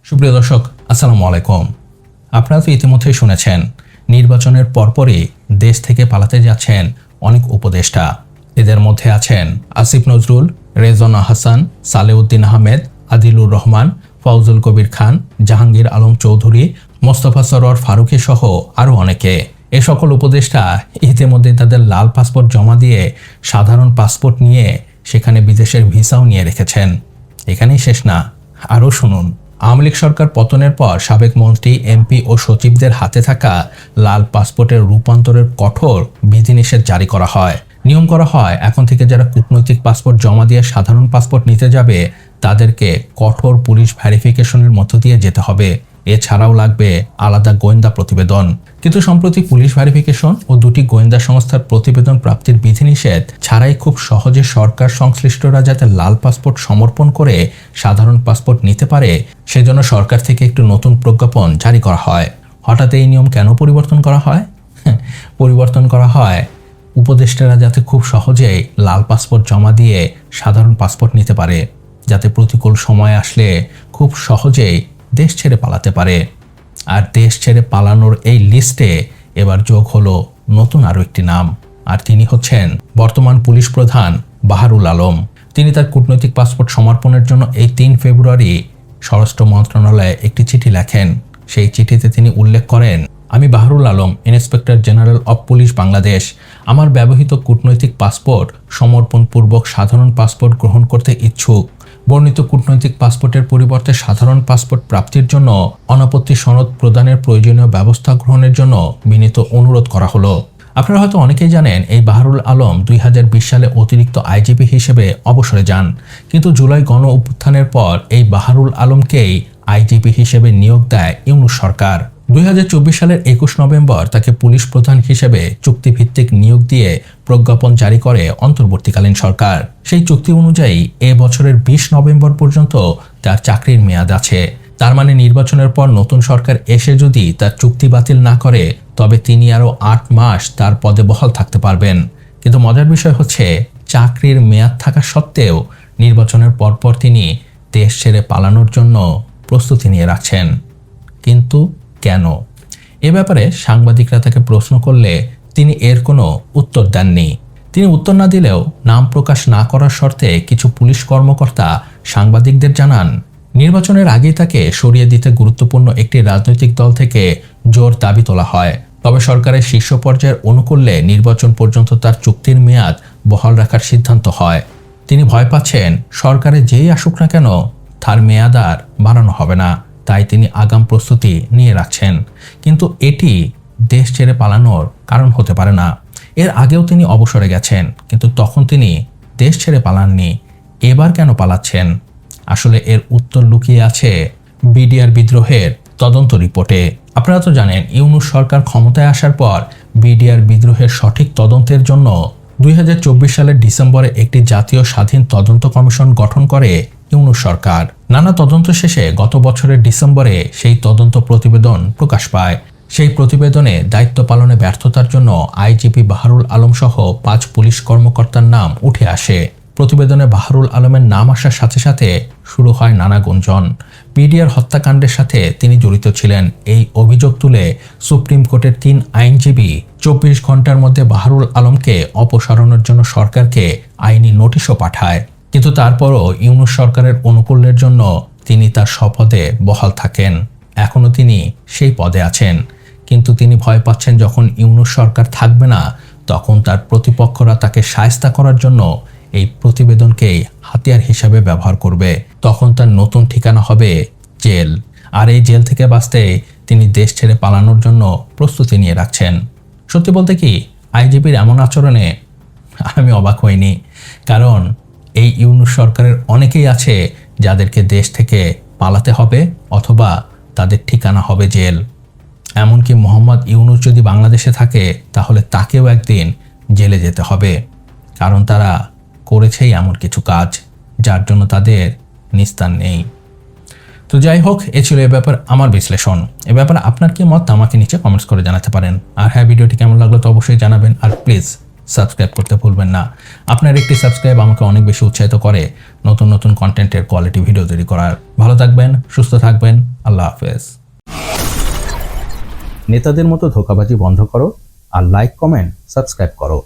সুপ্রিয় দর্শক, আসসালামু আলাইকুম। আপনারা তো ইতিমধ্যেই শুনেছেন, নির্বাচনের পরপরই দেশ থেকে পালাতে যাচ্ছেন অনেক উপদেষ্টা। এদের মধ্যে আছেন আসিফ নজরুল, রেজওয়ানা হাসান, সালেউদ্দিন আহমেদ, আদিলুর রহমান, ফজলুল কবির খান, জাহাঙ্গীর আলম চৌধুরী, মোস্তফা সরোয়ার ফারুকী সহ আরও অনেকে। এ সকল উপদেষ্টা ইতিমধ্যে তাদের লাল পাসপোর্ট জমা দিয়ে সাধারণ পাসপোর্ট নিয়ে সেখানে বিদেশের ভিসাও নিয়ে রেখেছেন। এখানেই শেষ না, আরও শুনুন। আওয়ামী লীগ সরকার পতনের পর সাবেক মন্ত্রী, এমপি ও সচিবদের হাতে থাকা লাল পাসপোর্টের রূপান্তরের কঠোর বিধিনিষেধ জারি করা হয়। নিয়ম করা হয়, এখন থেকে যারা কূটনৈতিক পাসপোর্ট জমা দিয়ে সাধারণ পাসপোর্ট নিতে যাবে তাদেরকে কঠোর পুলিশ ভেরিফিকেশনের মধ্য দিয়ে যেতে হবে। এছাড়াও লাগবে আলাদা গোয়েন্দা প্রতিবেদন। কিন্তু সম্প্রতি পুলিশ ভেরিফিকেশন ও দুটি গোয়েন্দা সংস্থার প্রতিবেদন প্রাপ্তির বিধিনিষেধ ছাড়াই খুব সহজে সরকার সংশ্লিষ্টরা যাতে লাল পাসপোর্ট সমর্পণ করে সাধারণ পাসপোর্ট নিতে পারে, সেজন্য সরকার থেকে একটু নতুন প্রজ্ঞাপন জারি করা হয়। হঠাৎ এই নিয়ম কেন পরিবর্তন করা হয়? পরিবর্তন করা হয় উপদেষ্টারা যাতে খুব সহজেই লাল পাসপোর্ট জমা দিয়ে সাধারণ পাসপোর্ট নিতে পারে, যাতে প্রতিকূল সময় আসলে খুব সহজেই দেশ ছেড়ে পালাতে পারে। আর দেশ ছেড়ে পালানোর এই লিস্টে এবার যোগ হলো নতুন আরও একটি নাম, আর তিনি হচ্ছেন বর্তমান পুলিশ প্রধান বাহারুল আলম। তিনি তার কূটনৈতিক পাসপোর্ট সমর্পণের জন্য এই 3 ফেব্রুয়ারি স্বরাষ্ট্র মন্ত্রণালয়ে একটি চিঠি লেখেন। সেই চিঠিতে তিনি উল্লেখ করেন, আমি Baharul Alam, inspector general of police Bangladesh, আমার ব্যবহৃত কূটনৈতিক পাসপোর্ট সমর্পণপূর্বক সাধারণ পাসপোর্ট গ্রহণ করতে ইচ্ছুক। বর্ণিত কূটনৈতিক পাসপোর্টের পরিবর্তে সাধারণ পাসপোর্ট প্রাপ্তির জন্য অনাপত্তি সনদ প্রদানের প্রয়োজনীয় ব্যবস্থা গ্রহণের জন্য বিনীত অনুরোধ করা হলো। আপনারা হয়তো অনেকেই জানেন, এই বাহারুল আলম 2020 সালে অতিরিক্ত আইজিপি হিসেবে অবসরে যান। কিন্তু জুলাই গণ অভ্যুত্থানের পর এই বাহারুল আলমকেই আইজিপি হিসেবে নিয়োগ দেয় ইউনূস সরকার। 2024 সালের 21 নভেম্বর তাকে পুলিশ প্রধান হিসেবে চুক্তিভিত্তিক নিয়োগ দিয়ে প্রজ্ঞাপন জারি করে অন্তর্বর্তীকালীন সরকার। সেই চুক্তি অনুযায়ী এ বছরের 20 নভেম্বর পর্যন্ত তার চাকরির মেয়াদ আছে। তার মানে নির্বাচনের পর নতুন সরকার এসে যদি তার চুক্তি বাতিল না করে, তবে তিনি আরও 8 মাস তার পদে বহাল থাকতে পারবেন। কিন্তু মজার বিষয় হচ্ছে, চাকরির মেয়াদ থাকা সত্ত্বেও নির্বাচনের পরপর তিনি দেশ ছেড়ে পালানোর জন্য প্রস্তুতি নিয়ে রাখছেন। কিন্তু কেন? এ ব্যাপারে সাংবাদিকরা তাকে প্রশ্ন করলে তিনি এর কোনো উত্তর দেননি। তিনি উত্তর না দিলেও নাম প্রকাশ না করার শর্তে কিছু পুলিশ কর্মকর্তা সাংবাদিকদের জানান, নির্বাচনের আগেই তাকে সরিয়ে দিতে গুরুত্বপূর্ণ একটি রাজনৈতিক দল থেকে জোর দাবি তোলা হয়। তবে সরকারের শীর্ষ পর্যায়ের অনুকূলে নির্বাচন পর্যন্ত তার চুক্তির মেয়াদ বহাল রাখার সিদ্ধান্ত হয়। তিনি ভয় পাচ্ছেন, সরকারে যেই আসুক না কেন তার মেয়াদ আর বাড়ানো হবে না, তাই তিনি আগাম প্রস্তুতি নিয়ে রাখছেন। কিন্তু এটি দেশ ছেড়ে পালানোর কারণ হতে পারে না। এর আগেও তিনি অবসরে গেছেন, কিন্তু তখন তিনি দেশ ছেড়ে পালাননি। এবার কেন পালাচ্ছেন? আসলে এর উত্তর লুকিয়ে আছে বিডিআর বিদ্রোহের তদন্ত রিপোর্টে। আপনারা তো জানেন, ইউনূস সরকার ক্ষমতায় আসার পর বিডিআর বিদ্রোহের সঠিক তদন্তের জন্য 2024 সালের ডিসেম্বরে একটি জাতীয় স্বাধীন তদন্ত কমিশন গঠন করে ইউনূস সরকার। নানা তদন্ত শেষে গত বছরের ডিসেম্বরে সেই তদন্ত প্রতিবেদন প্রকাশ পায়। সেই প্রতিবেদনে দায়িত্ব পালনে ব্যর্থতার জন্য আইজিপি বাহারুল আলম সহ 5 পুলিশ কর্মকর্তার নাম উঠে আসে। প্রতিবেদনে বাহারুল আলমের নাম আসার সাথে সাথে শুরু হয় নানা গুঞ্জন। বিডিআর হত্যাকাণ্ডের সাথে তিনি জড়িত ছিলেন, এই অভিযোগ তুলে সুপ্রিম কোর্টের 3 আইনজীবী 24 ঘন্টার মধ্যে বাহারুল আলমকে অপসারণের জন্য সরকারকে আইনি নোটিশও পাঠায়। কিন্তু তারপরও ইউনূস সরকারের অনুকূলের জন্য তিনি তার শপথে বহাল থাকেন। এখনও তিনি সেই পদে আছেন, কিন্তু তিনি ভয় পাচ্ছেন যখন ইউনূস সরকার থাকবে না, তখন তার প্রতিপক্ষরা তাকে শায়েস্তা করার জন্য এই প্রতিবেদনকেই হাতিয়ার হিসাবে ব্যবহার করবে। তখন তার নতুন ঠিকানা হবে জেল। আর এই জেল থেকে বাঁচতে তিনি দেশ ছেড়ে পালানোর জন্য প্রস্তুতি নিয়ে রাখছেন। সত্যি বলতে কি, আইজিপির এমন আচরণে আমি অবাক হইনি, কারণ এই ইউনূস সরকারের অনেকেই আছে যাদেরকে দেশ থেকে পালাতে হবে অথবা তাদের ঠিকানা হবে জেল। এমনকি মোহাম্মদ ইউনূস যদি বাংলাদেশে থাকে, তাহলে তাকেও একদিন জেলে যেতে হবে, কারণ তারা করেছেই এমন কিছু কাজ যার জন্য তাদের নিস্তার নেই। তো যাই হোক, এ ছিল এ ব্যাপার আমার বিশ্লেষণ। এ ব্যাপারে আপনার কি মত আমাকে নিচে কমেন্টস করে জানাতে পারেন। আর হ্যাঁ, ভিডিওটি কেমন লাগলো তো অবশ্যই জানাবেন। আর প্লিজ সাবস্ক্রাইব করতে ভুলবেন না। আপনার একটি সাবস্ক্রাইব আমাকে অনেক বেশি উৎসাহিত করে নতুন নতুন কন্টেন্টের কোয়ালিটি ভিডিও তৈরি করার। ভালো থাকবেন, সুস্থ থাকবেন। আল্লাহ হাফেজ। নেতাদের মতো ধোঁকাবাজি বন্ধ করো আর লাইক, কমেন্ট, সাবস্ক্রাইব করো।